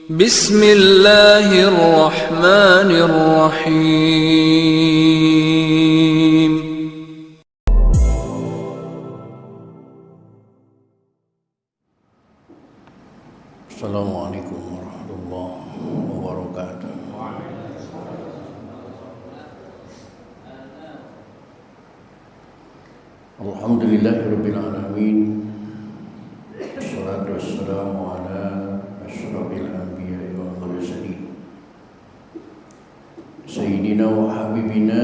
بسم الله الرحمن الرحيم السلام عليكم ورحمة الله وبركاته. الحمد لله رب العالمين. والصلاة والسلام على أشرف الأنبياء والمرسلين سيدنا وحبيبنا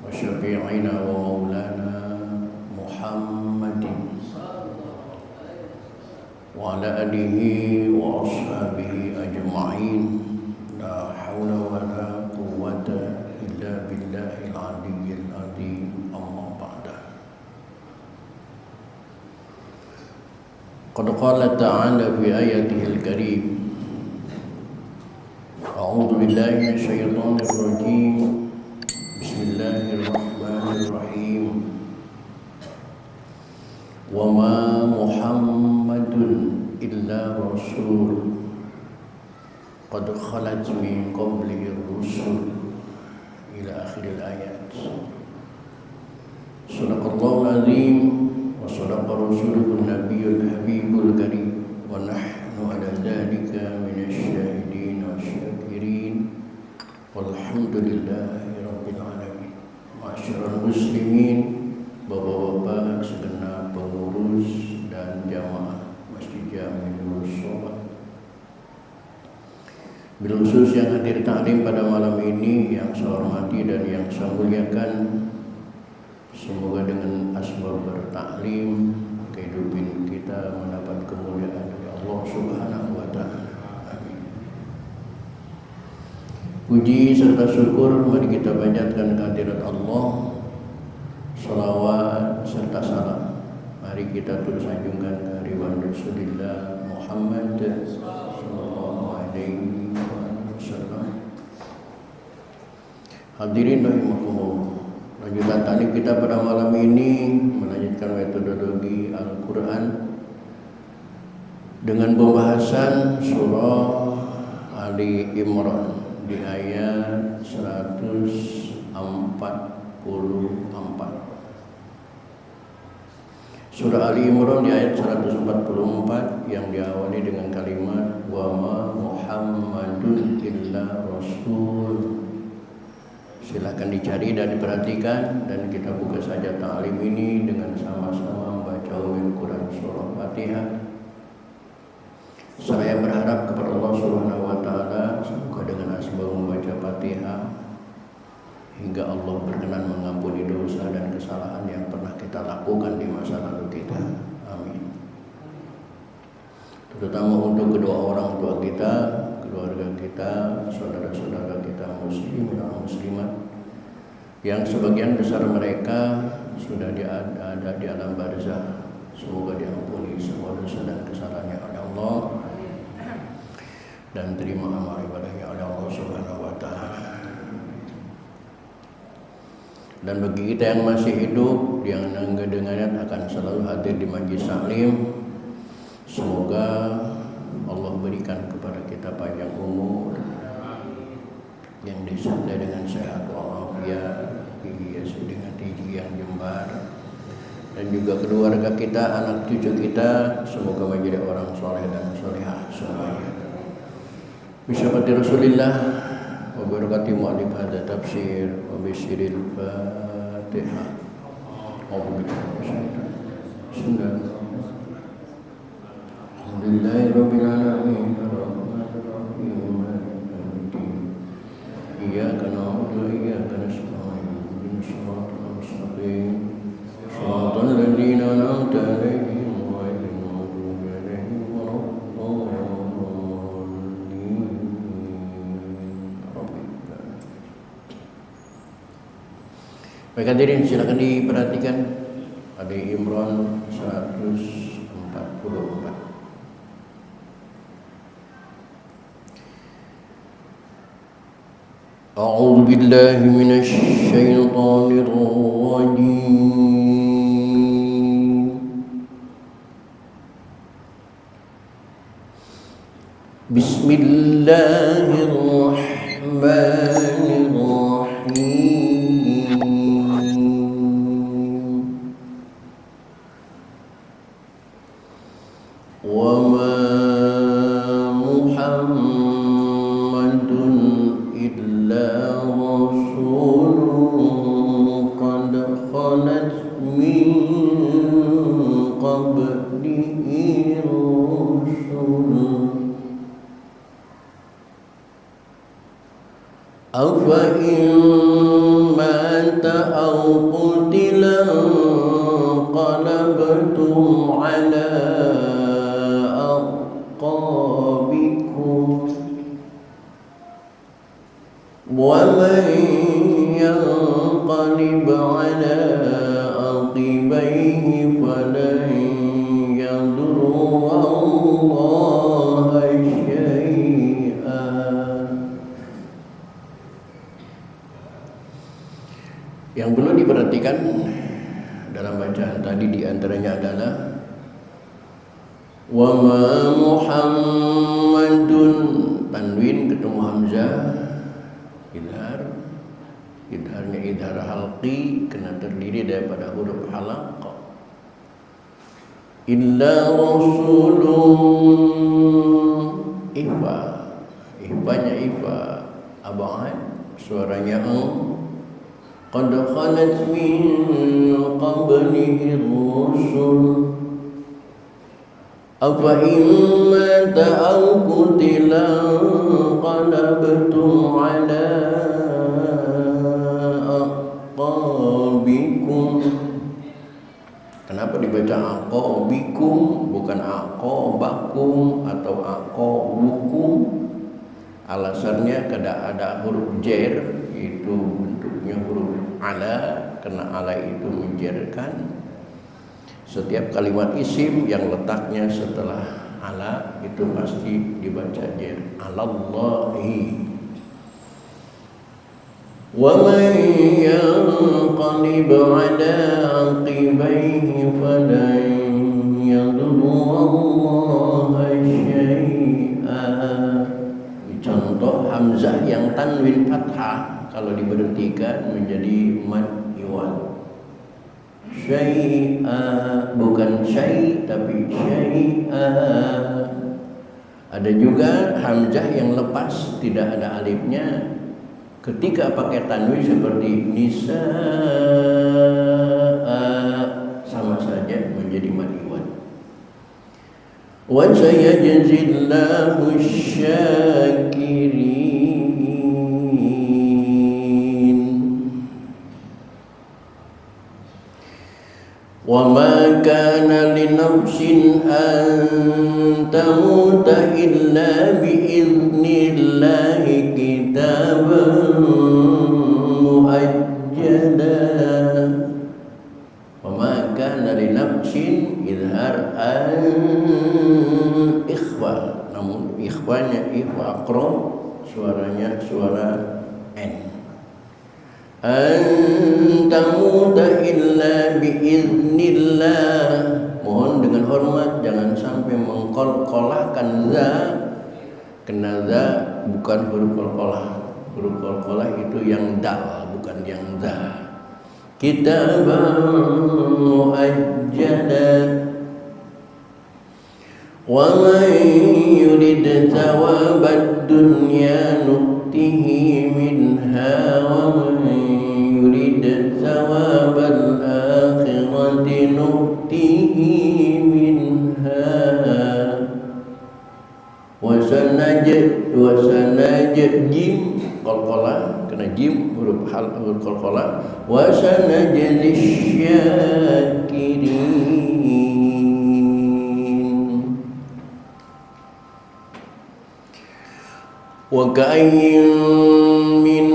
وشفيعنا ومولانا محمد وعلى آله وأصحابه أجمعين. لا حول ولا قوة إلا بالله العلي العظيم. أما بعد، قد قال تعالى في آياته الكريم: أعوذ بالله من الشيطان الرجيم. بسم الله الرحمن الرحيم. وما محمد إلا رسول قد خلت من قبله الرسل إلى آخر الآيات. صدق الله العظيم وصدق رسوله النبي الحبيب الكريم، ونحن على ذلك من الشاهدين والشاكرين، والحمد لله رب العالمين. معاشر المسlimin, bapak-bapak segenap pengurus dan jamaah Masjid Jami Nurul Sobat, bil khusus yang hadir taklim pada malam ini, yang saya hormati dan yang saya muliakan. Semoga dengan asbab bertaklim kehidupan kita mendapat kemuliaan dari Allah Subhanahu wa taala. Amin. Puji serta syukur mari kita panjatkan kehadirat Allah. Salawat serta salam mari kita terus sanjungkan ke riwan Rasulullah Muhammad sallallahu alaihi wasallam. Hadirin rahimakumullah, lanjutan taklim kita pada malam ini melanjutkan metodologi Al-Quran dengan pembahasan surah Ali Imran di ayat 144. Surah Ali Imran di ayat 144 yang diawali dengan kalimat wa ma Muhammadun illa rasul. Silakan dicari dan diperhatikan, dan kita buka saja ta'lim ini dengan sama-sama membaca Ummul Quran surah Fatihah. Saya berharap kepada Allah Subhanahu wa taala semoga dengan asbab membaca Fatihah hingga Allah berkenan mengampuni dosa dan kesalahan yang pernah kita lakukan di masa lalu kita. Amin. Terutama untuk kedua orang tua kita, keluarga kita, saudara-saudara kita muslim dan muslimat yang sebagian besar mereka sudah ada di alam barzah. Semoga diampuni semua dosa dan kesalahannya oleh Allah dan terima amal ibadahnya oleh Allah Subhanahu wa taala. Dan bagi kita yang masih hidup, yang dengannya akan selalu hadir di majlis taklim, semoga Allah berikan kepada kita panjang umur yang disertai dengan sehat walafiat, dihiasi dengan gigi yang jembar, dan juga keluarga kita, anak cucu kita, semoga menjadi orang soleh dan solehah semuanya. Bismillahirrahmanirrahim. Rasulillah wa barakatuh mu'alif hadha tafsir wa bisyiril Fatihah. Bismillahirrahmanirrahim. Iyyaka na'budu wa iyyaka nasta'in. Ihdinas siratal mustaqim. Shiratal ladzina an'amta 'alaihim ghairil maghdubi 'alaihim waladdallin. Baik hadirin, silakan diperhatikan Ali Imran 144. أعوذ بالله من الشيطان الرجيم. بسم Bismillahirrahmanirrahim. Wa ma Muhammadun illa rasulun qad khalat min qablihi rusul afa in mata aw qutila qalabtum ala aqabikum wa man yanqalib ala aqibaihi falan yadurra Allaha syai'an. Yang perlu diperhatikan dalam bacaan tadi diantaranya adalah wa ma Muhammadun, tanwin ketemu hamzah, idharnya idhar halqi kena terdiri daripada huruf halaq. Illa rasulun, ihfanya abad, suaranya qad khalat min qablihi rusul afa imma ta'aw qutila qalabtum ala aqabikum. Kenapa dibaca aqabikum bukan aqabakum atau aqabukum? Alasannya kada ada huruf jer, itu bentuknya huruf ala, karena ala itu menjerkan. Setiap kalimat isim yang letaknya setelah ala itu pasti dibaca jer. Alallahi. Wa man yanqalib ala aqibaihi falan yadurra Allaha syai'an. Contoh hamzah yang tanwin fathah kalau diberhentikan menjadi mad iwal. Syai'a, bukan syai' tapi syai'a. Ada juga hamzah yang lepas tidak ada alifnya ketika pakai tanwin seperti nisa'a, sama saja menjadi mad iwal. Wa sayajzillahu syakirin. Wa ma kana li nafsin an tamuta illa bi idnillahi kitaban muajjala. Wa ma kana li nafsin idhar an ikhwa, namun ikhwanya ikhwa aqra, suaranya suara n. Antamuta illa biiznillah, mohon dengan hormat jangan sampai mengkolkolahkan za, kena za bukan huruf kolkolah. Huruf kolkolah itu yang dal, bukan yang za. Kitaban muajjala. Wa man yurid thawabad dunya nu'tihi minha wa man yurid thawabal akhirati nu'tihi minha wa sanajid jim qalqalah, kena jim huruf qalqalah. Wa sanajid syakirin. Wa ka'ayyin min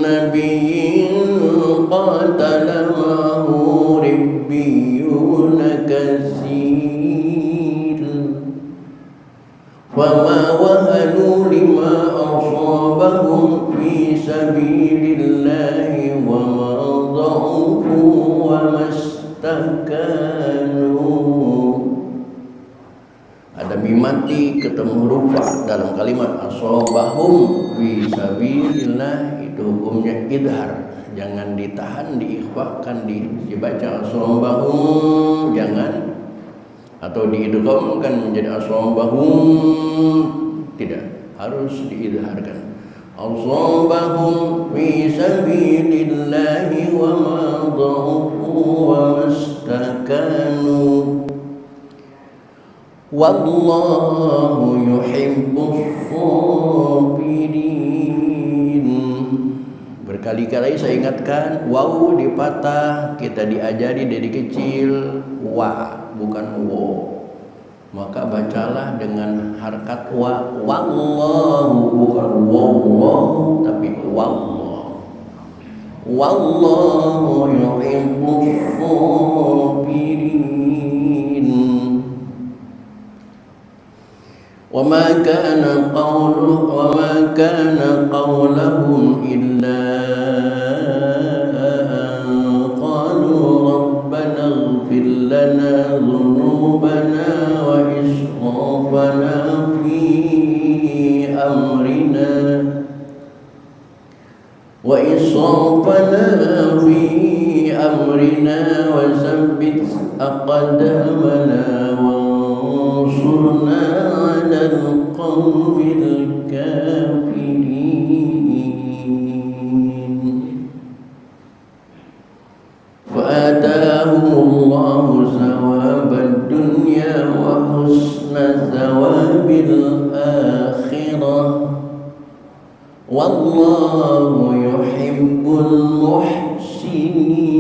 nabiyyin qatala ma'ahu ribbiyun katsir fama wahanu lima asabahum fi sabilillahi wa ma dha'ufu wa mastakanu. Ada mimat mati ketemu huruf fa dalam kalimat asabahum fi sabilillah, itu hukumnya idhar, jangan ditahan, diikhfakan, dibaca asabahum, jangan, atau diidghamkan menjadi asabahum, tidak, harus diidharkan. Asabahum fi sabilillahi wa ma dha'ufu wa mastakanu wallahu yuhibbus sabirin. Berkali-kali saya ingatkan, waw dipatah, kita diajari dari kecil wa bukan wo, maka bacalah dengan harkat wa, wallahu bukan wallahu tapi wallahu, wallahu yuhibbus sabirin. وما كان قولهم إلا أن قالوا ربنا اغفر لنا ذنوبنا وإسرافنا في أمرنا وثبت أقدامنا وانصرنا على القوم الكافرين. فآتاهم الله ثواب الدنيا وحسن ثواب الآخرة والله يحب المحسنين.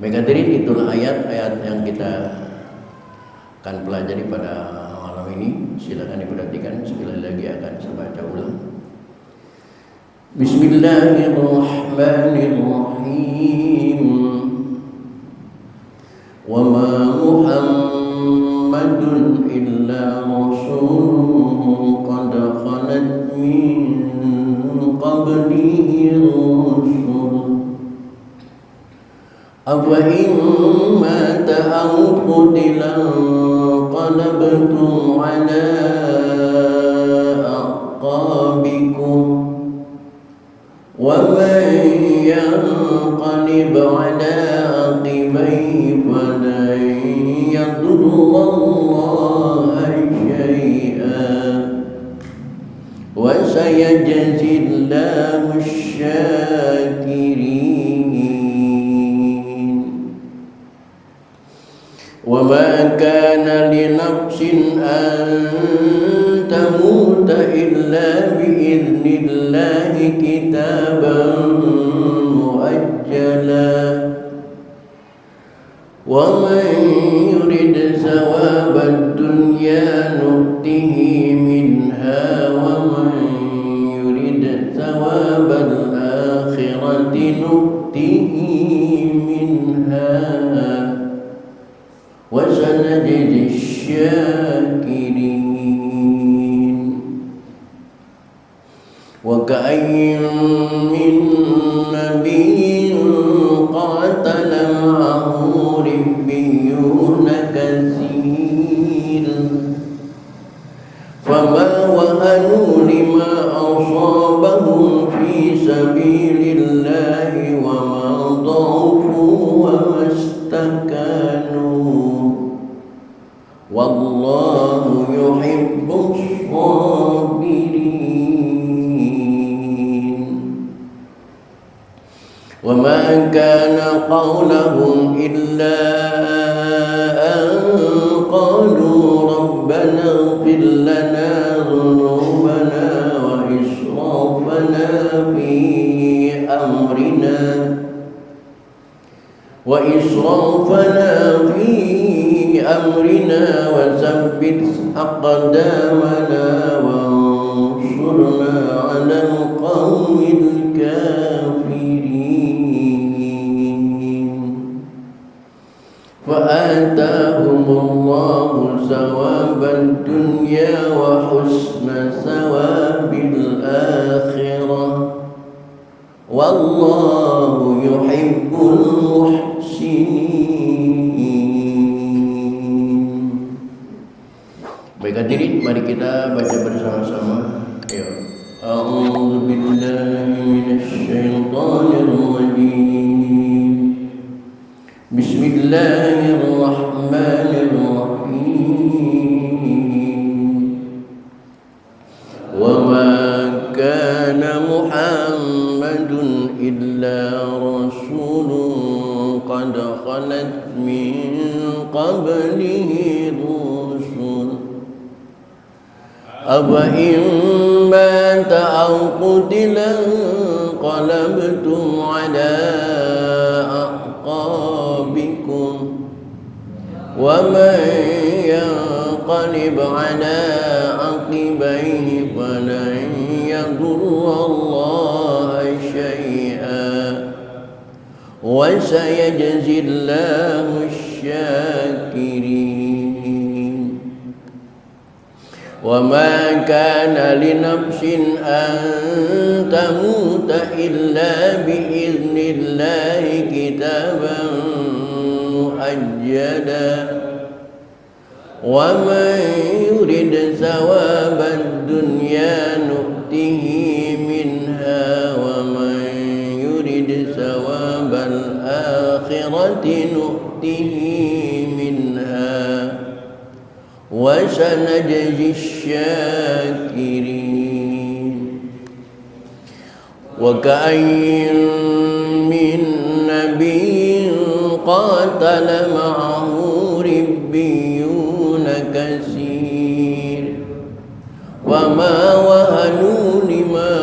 Baik hadirin, itulah ayat-ayat yang kita akan pelajari pada malam ini. Silakan diperhatikan, sekali lagi akan saya baca ulang. Bismillahirrahmanirrahim. Wa ma Muhammadun illa rasulun qad khalat min qablihi rusul أفإن مات أو قتل انقلبتم على أعقابكم ومن ينقلب على عقبيه فلن يضر الله شيئا وسيجزي الله الشاكرين. وما كان لنفس أن تموت إلا بإذن الله كتابا مؤجلا ومن يرد ثواب الدنيا نؤته منها ومن يرد ثواب الآخرة نؤته منها وسنجزي الشاكرين. وكأين من نبي قاتل معه ربيون كثير فما وهنوا لما أصابهم في سبيل الله وما ضعفوا وما استكانوا والله يحب الصابرين. وما كان قولهم إلا أن قالوا ربنا اغفر لنا ذنوبنا وإسرافنا في أمرنا وثبت أقدامنا وانصرنا على القوم الكافرين. فآتاهم الله ثواب الدنيا وحسن ثواب الآخرة والله يحب المحسنين. Baik hadirin, mari kita baca bersama-sama. Ayo. A'udzu billahi minasyaitonir rajim. Bismillahirrahmanirrahim. Wa ma kana Muhammadun illa rasulun qad khalat min qablihi rusul أَفَإِن مَّاتَ أَوْ قُتِلَ انقَلَبْتُمْ عَلَىٰ أَعْقَابِكُمْ وَمَن يَنقَلِبْ عَلَىٰ عَقِبَيْهِ فَلَن يَضُرَّ اللَّهَ شَيْئًا وَسَيَجْزِي اللَّهُ الشَّاكِرِينَ. وما كان لنفس أن تموت إلا بإذن الله كتابا مؤجلا ومن يرد ثواب الدنيا نؤته منها ومن يرد ثواب الآخرة نؤته منها وسنجزي الشاكرين. وكأين من نبي قاتل معه ربيون كثير وما وهنوا لما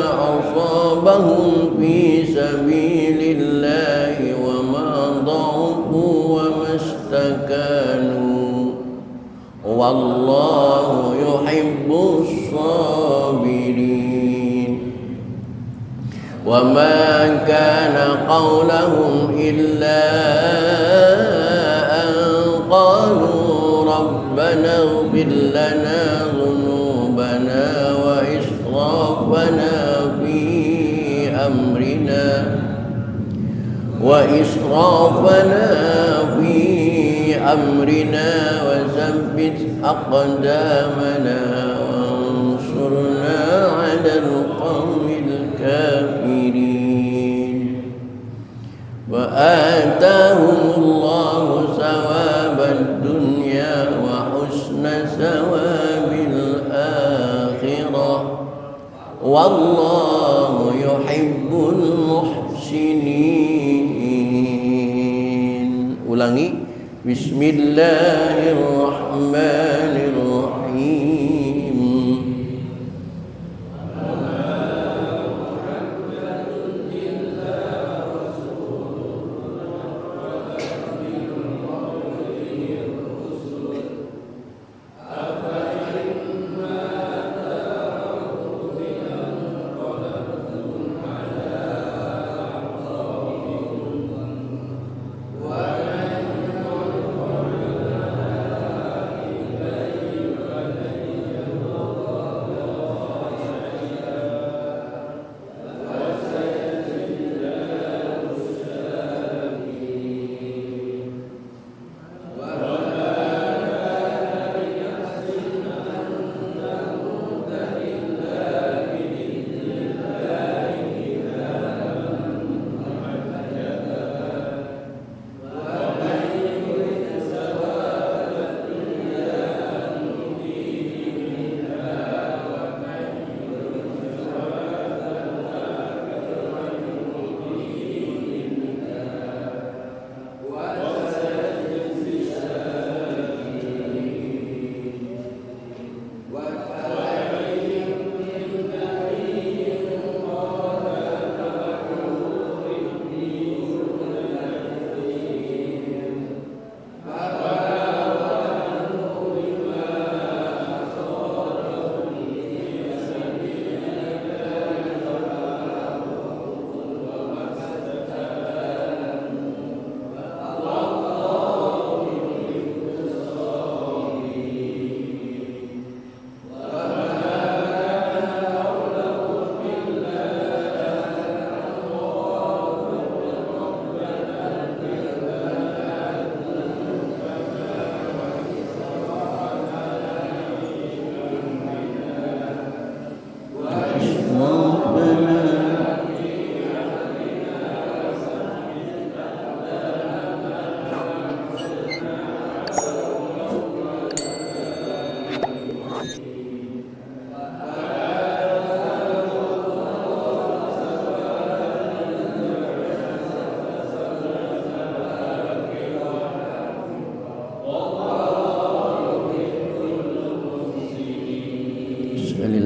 أصابهم في سبيل الله وما ضعفوا وما استكانوا والله يحب الصابرين. وما كان قولهم إلا أن قالوا ربنا اغفر لنا ذنوبنا وإسرافنا في أمرنا وثبت أقدامنا وانصرنا على القوم الكافرين. وآتاهم الله ثواب الدنيا وحسن ثواب الآخرة والله يحب المحسنين. Ulangi. Bismillahirrahmanirrahim.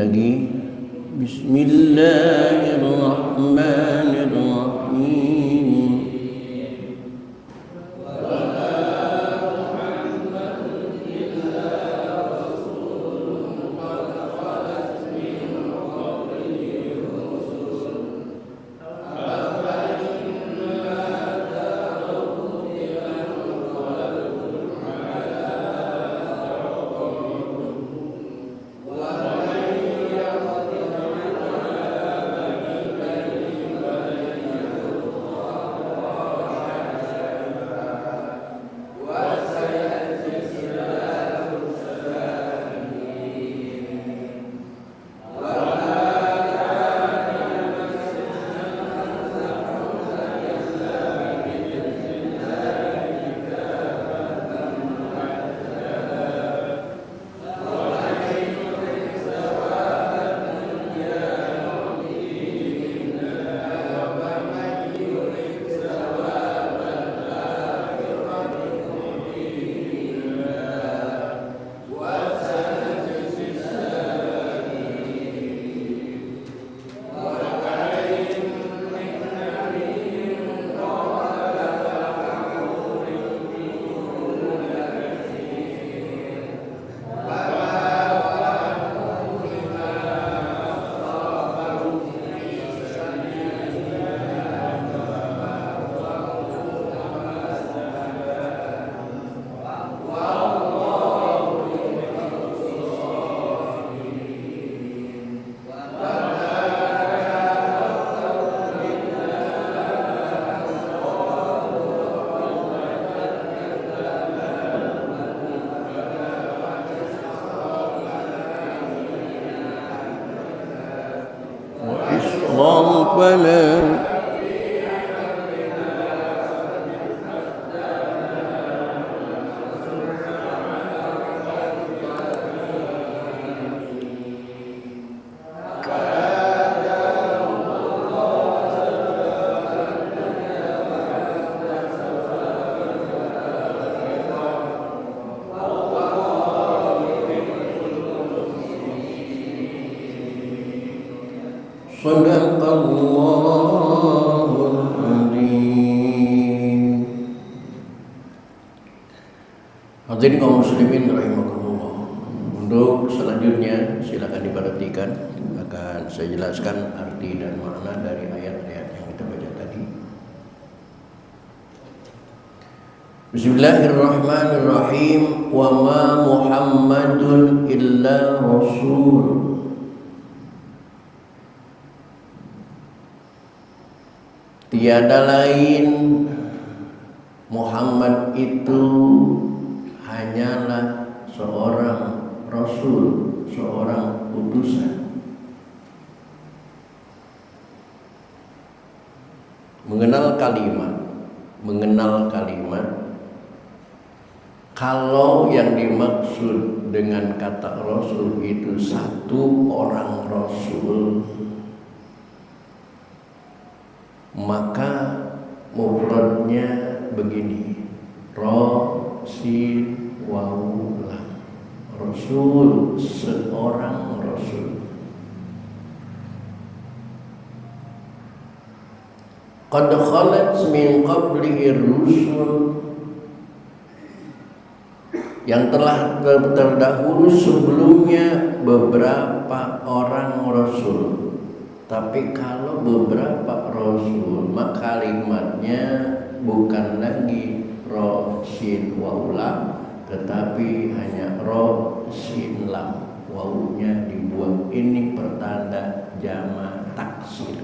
lagi. Bismillahirrahmanirrahim. ربنا Sadaqallahul Azim. Hadirin kaum muslimin rahimakumullah. Untuk selanjutnya silakan diperhatikan, akan saya jelaskan arti dan makna dari ayat-ayat yang kita baca tadi. Bismillahirrahmanirrahim. Wa ma Muhammadun illa rasul. Tiada lain Muhammad itu hanyalah seorang rasul, seorang utusan. Mengenal kalimat. Kalau yang dimaksud dengan kata rasul itu satu orang rasul, maka mufradnya begini: rasul, waulah, rasul, seorang rasul. Qad khalat min qablihi rusul, yang telah terdahulu sebelumnya beberapa orang rasul. Tapi kalau beberapa rasul, maka kalimatnya bukan lagi rosin waula, tetapi hanya rosin lam, waunya dibuang. Ini pertanda jamak taksir.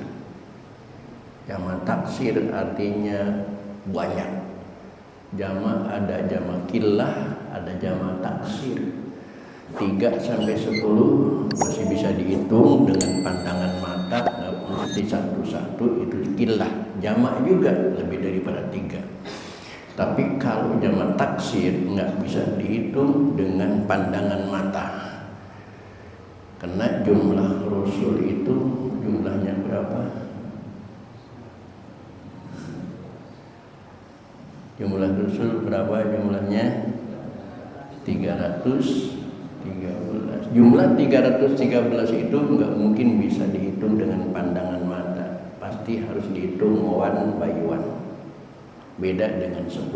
Jamak taksir artinya banyak. Jamak ada jamak killah, ada jamak taksir. 3 sampai 10 masih bisa dihitung dengan pandangan mata, nggak mesti satu-satu, itu killah. Jamak juga lebih daripada 3. Tapi kalau jamak taksir nggak bisa dihitung dengan pandangan mata, karena jumlah rasul itu jumlahnya berapa? Jumlah rasul berapa jumlahnya? 313. Jumlah 313 itu nggak mungkin bisa dihitung dengan pandangan mata. Pasti harus dihitung one by one. Beda dengan 10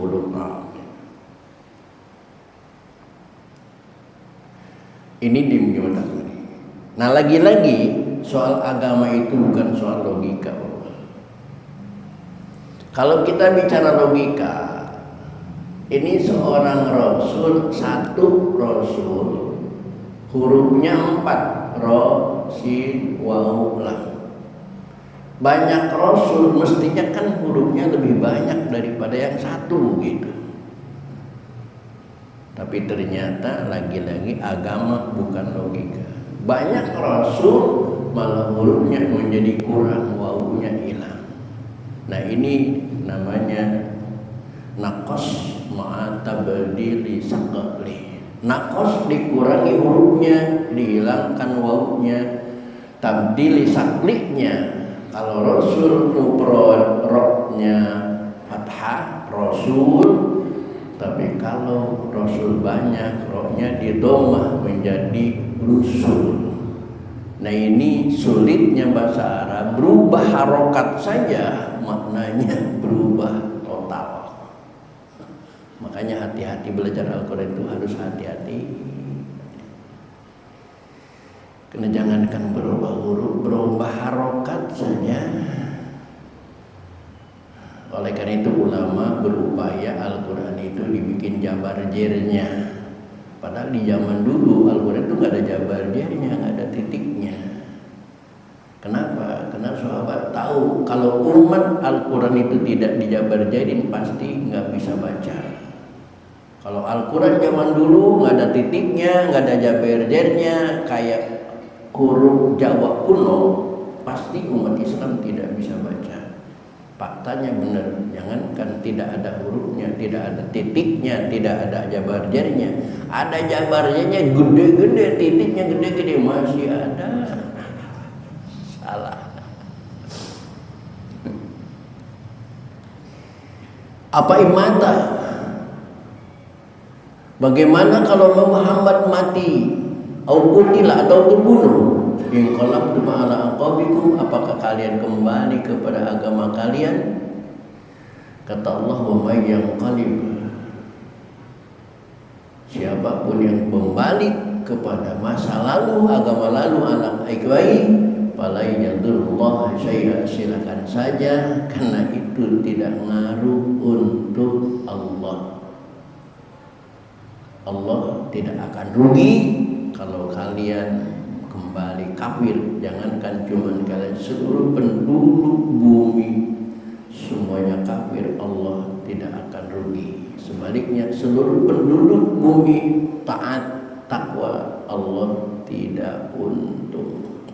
Ini dimutakan. Nah, lagi-lagi soal agama itu bukan soal logika. Kalau kita bicara logika, ini seorang rasul, satu rasul, hurufnya 4, ro, sin, waw, lam. Banyak rasul mestinya kan hurufnya lebih banyak daripada yang satu gitu. Tapi ternyata lagi-lagi agama bukan logika. Banyak rasul malah hurufnya menjadi kurang, wawunya hilang. Nah, ini namanya naqas ma'atabdili saqali. Naqas dikurangi hurufnya, dihilangkan wawunya. Tabdili saqlinya, kalau rasul mufrad roknya fathah rasul, tapi kalau rasul banyak roknya didomah menjadi rusul. Nah, ini sulitnya bahasa Arab, berubah harokat saja maknanya berubah total. Makanya hati-hati belajar Al-Quran itu harus hati-hati. Karena jangankan berubah huruf, berubah harokat saja. Oleh karena itu ulama berupaya Al-Quran itu dibikin jabar jernya. Padahal di zaman dulu Al-Quran itu nggak ada jabar jernya, nggak ada titiknya. Kenapa? Karena sahabat tahu kalau umat Al-Quran itu tidak dijabar jerin pasti nggak bisa baca. Kalau Al-Quran zaman dulu nggak ada titiknya, nggak ada jabar jernya, kayak huruf Jawa kuno, pasti umat Islam tidak bisa baca. Faktanya benar, jangankan tidak ada hurufnya, tidak ada titiknya, tidak ada jabar jarnya. Ada jabar jarnya gede-gede, titiknya gede-gede, masih ada. Salah. Apa imata? Bagaimana kalau Muhammad mati, atau kutilah atau terbunuh? In qalabtum ala aqabikum, apakah kalian kembali kepada agama kalian? Kata Allah, wa may yanqalib, siapapun yang kembali kepada masa lalu, agama lalu, anak ikhwai, fala yadurullah syai'a, silakan saja, karena itu tidak ngaruh untuk Allah. Allah tidak akan rugi kalau kalian kembali kafir. Jangankan cuma kalian, seluruh penduduk bumi semuanya kafir, Allah tidak akan rugi. Sebaliknya seluruh penduduk bumi taat takwa, Allah tidak untung.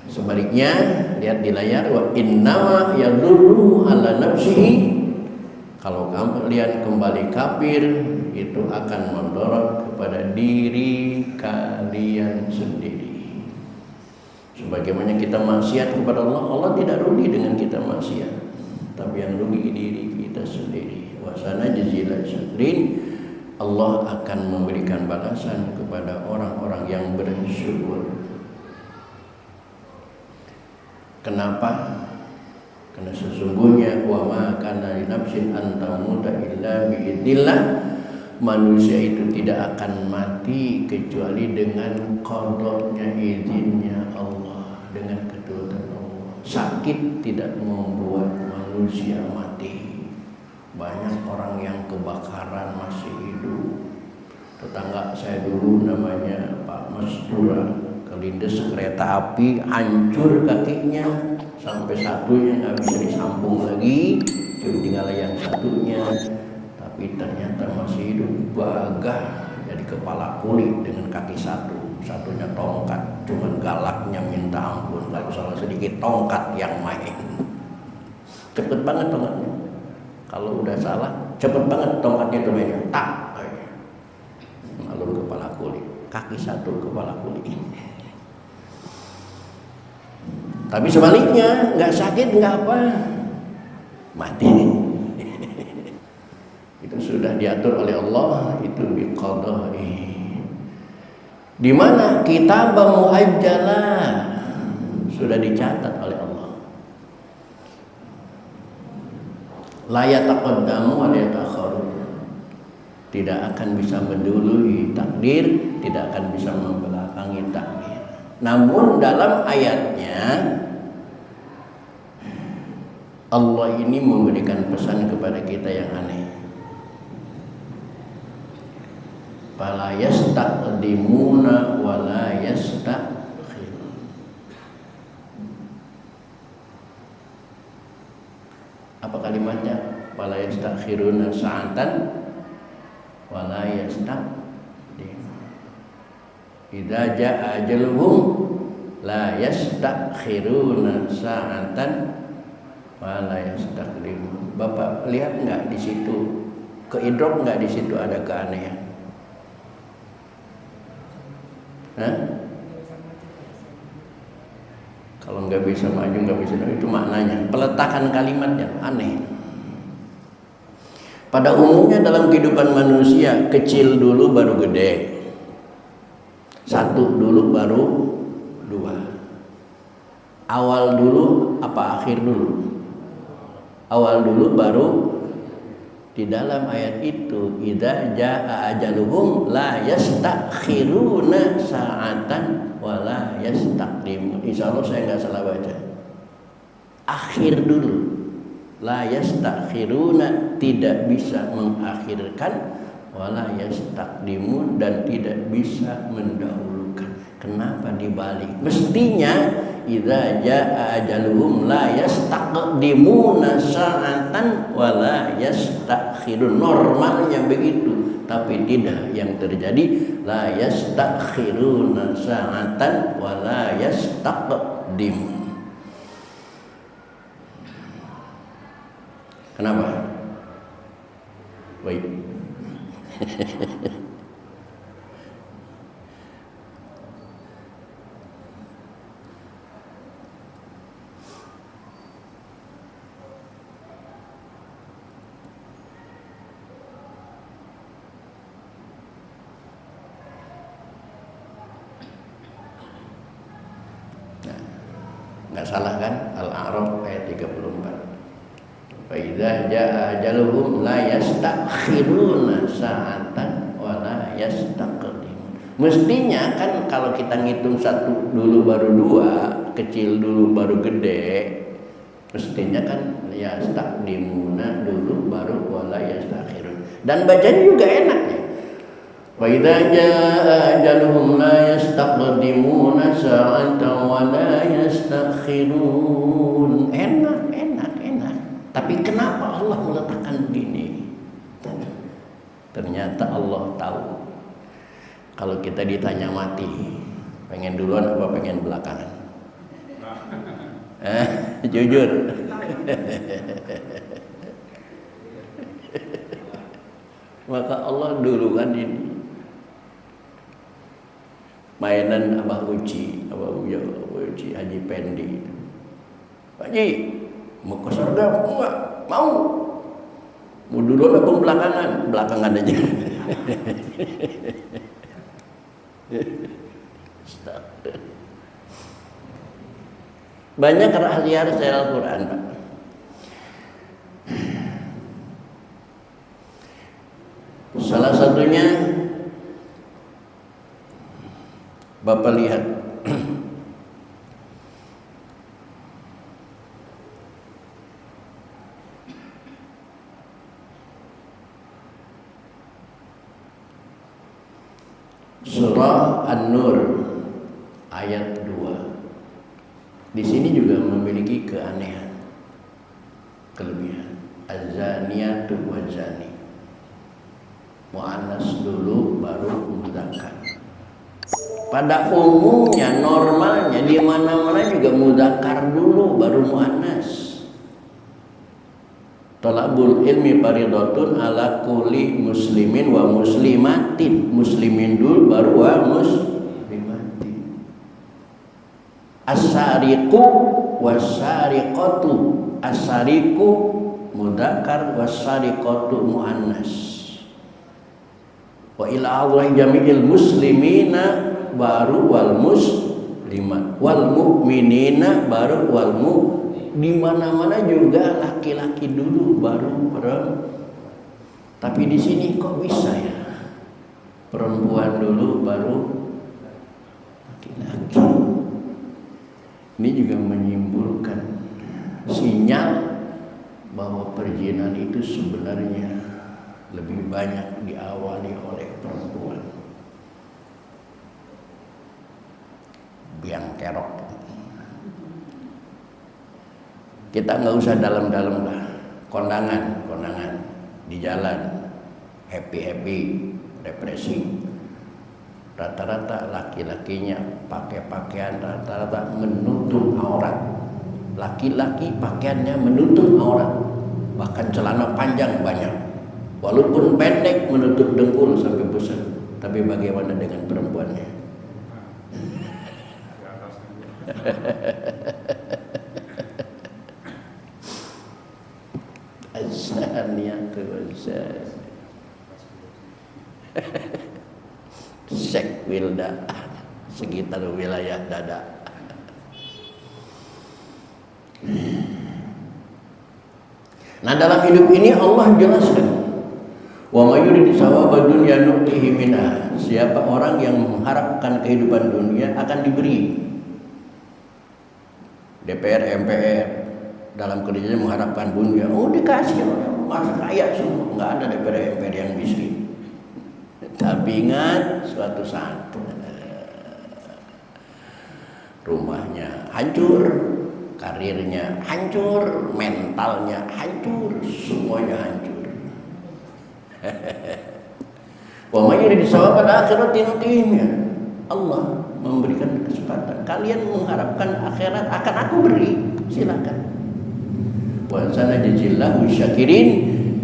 Sebaliknya, lihat di layar, wa innama yadurru ala nafsihi, kalau kalian kembali kafir itu akan mendorong kepada diri kalian sendiri. Sebagaimana kita maksiat kepada Allah, Allah tidak rugi dengan kita maksiat, tapi yang rugi diri kita sendiri. Wasana jazilal syakrin, Allah akan memberikan balasan kepada orang-orang yang bersyukur. Kenapa? Karena sesungguhnya wa ma kana li nafsin an tamuta illa bi idznillah, manusia itu tidak akan mati kecuali dengan qadanya, izinnya Allah, dengan keturunan Allah. Sakit tidak membuat manusia mati. Banyak orang yang kebakaran masih hidup. Tetangga saya dulu namanya Pak Mastura, kelindes kereta api, hancur kakinya, sampai satunya nggak bisa disambung lagi, cuma tinggal yang satunya, tapi ternyata masih hidup, gagah jadi kepala kulit dengan kaki satu, satunya tongkat, cuman galaknya minta ampun, kalau salah sedikit tongkat yang main. Cepet banget tongkatnya, kalau udah salah cepet banget tongkatnya itu mainnya, tak, malu kepala kulit, kaki satu kepala kulit. Tapi sebaliknya, nggak sakit nggak apa, mati. Itu sudah diatur oleh Allah, itu biqadai. Di mana kitab muajjalah sudah dicatat oleh Allah. La yataqaddamu wa la yata'akharu. Tidak akan bisa mendului takdir, tidak akan bisa membelakangi takdir. Namun dalam ayatnya Allah ini memberikan pesan kepada kita yang aneh. Fala yastaqdimuna wa la yastakhirun. Apa kalimatnya? Fala yastakhiruna sa'atan wa la yastaqdimun. Idza jaa ajaluhum la yastakhiruna sa'atan wa la yastaqdimun. Bapak lihat enggak di situ? Keidrok enggak di situ ada keanehan? Kalau nggak bisa maju, nggak bisa itu maknanya. Peletakan kalimatnya aneh. Pada umumnya dalam kehidupan manusia, kecil dulu baru gede, satu dulu baru dua. Awal dulu apa akhir dulu? Awal dulu baru. Di dalam ayat itu, idza jaa ajaluhum la yastakhiruna sa'atan wa la yastaqdimun. Insyaallah saya enggak salah baca. Akhir dulu. La yastakhiruna, tidak bisa mengakhirkan, wa la yastaqdimun, dan tidak bisa mendahulukan. Kenapa dibalik? Mestinya idza jaa ajaluhum la yastaqdimuna sa'atan wa la yastakhirun. Normalnya begitu, tapi tidak. Yang terjadi la yastakhiruna sa'atan wa la yastaqdimun. Kenapa? Baik. Nggak salah kan? Al-A'raf ayat 34. Fa idza jaa ajaluhum la yastakhiruna sa'atan wa la yastaqdimun. Mestinya kan kalau kita ngitung satu dulu baru dua, kecil dulu baru gede, mestinya kan yastaqdimuna dulu baru wa la yastakhirun. Dan bacanya juga enaknya. Wa idza jaa ajaluhum la yastaqdimuna sa'atan wa la yastakhirun. Enak. Tapi kenapa Allah meletakkan begini? Ternyata Allah tahu. Kalau kita ditanya mati, pengen duluan apa pengen belakangan? Jujur. Maka Allah duluan ini. Mainan Abah Uci Haji Pendi. Pak Haji, mau ke surga enggak? Mau duluan apa belakangan aja. Banyak rahasia Al-Quran, Pak. Salah satunya Bapak lihat Surah An-Nur ayat 2. Di sini juga memiliki keanehan, kelebihan. Az-zaniyatu waz-zani. Mu'annas dulu baru mudzakkar. Pada umumnya, normalnya di mana-mana juga mudzakkar dulu baru mu'annas. Talabul ilmi fardhatun ala kulli muslimin wa muslimatin. Muslimin dulu baru wa muslimatin. As-sariqu was-sariqatu. As-sariqu mudzakkar was-sariqatu muannas. Wa ila Allah jami'il muslimina baru wal muslimat, wal mu'minina baru wal di mana-mana juga laki-laki dulu baru perempuan. Tapi di sini kok bisa ya? Perempuan dulu baru laki-laki. Ini juga menyimpulkan sinyal bahwa perjinan itu sebenarnya lebih banyak diawali oleh perempuan. Biang kerok. Kita nggak usah dalam-dalam lah. Kondangan di jalan, happy, depresi. Rata-rata laki-lakinya pakai pakaian rata-rata menutup aurat. Laki-laki pakaiannya menutup aurat, bahkan celana panjang banyak. Walaupun pendek menutup dengkul sampai pusat. Tapi bagaimana dengan perempuannya? Azaniyatu wazan. Sek wilda sekitar wilayah dada. Nah, dalam hidup ini Allah jelaskan, wa may yurid thawaba dunya nu'tihi minha. Siapa orang yang mengharapkan kehidupan dunia akan diberi. DPR, MPR dalam kerjanya mengharapkan dunia, dikasih orang masa kaya semua, nggak ada DPR, MPR yang miskin. Tapi ingat suatu saat rumahnya hancur, karirnya hancur, mentalnya hancur, semuanya hancur. Wa may yurid thawabal akhirati nu'tihi. Allah memberikan kesempatan. Kalian mengharapkan akhirat, akan aku beri, silakan. Wa sanajzillahu syakirin.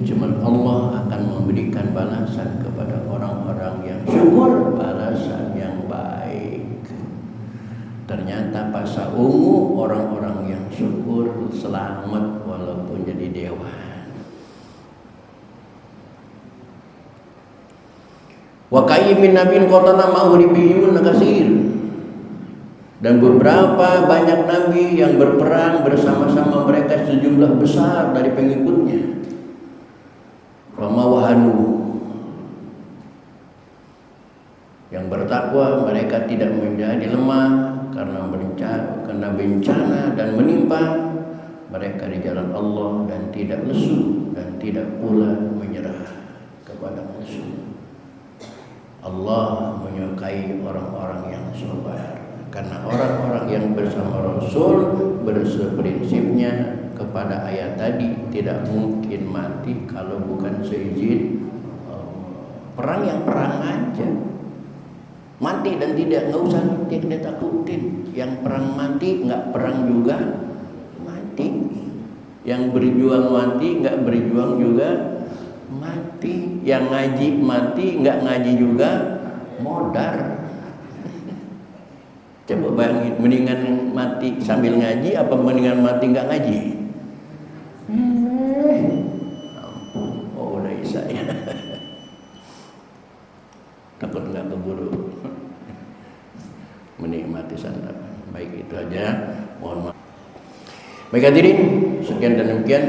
Cuman Allah akan memberikan balasan kepada orang-orang yang syukur, balasan yang baik. Ternyata pasal ungu orang-orang yang syukur selamat walaupun jadi dewa. Wa kayyimin nabiyyin qatala ma'ahu ribbiyun katsir. Dan beberapa banyak nabi yang berperang bersama-sama mereka sejumlah besar dari pengikutnya. Rama wahanu. Yang bertakwa mereka tidak menjadi lemah karena bencana dan menimpa mereka di jalan Allah, dan tidak lesu dan tidak pula menyerah kepada musuh. Allah menyukai orang-orang yang sabar, karena orang-orang yang bersama Rasul berseprinsipnya kepada ayat tadi, tidak mungkin mati kalau bukan seizin perang yang perang aja. Mati dan tidak, nggak usah takutin. Yang perang mati, nggak perang juga mati. Yang berjuang mati, nggak berjuang juga mati. Yang ngaji mati, nggak ngaji juga modar. Coba bayangin, mendingan mati sambil ngaji apa mendingan mati nggak ngaji? Ampun, udah isa ya. Takut nggak keburu menikmati santapan. Baik, itu aja. Mohon maaf. Baik hadirin, sekian dan demikian.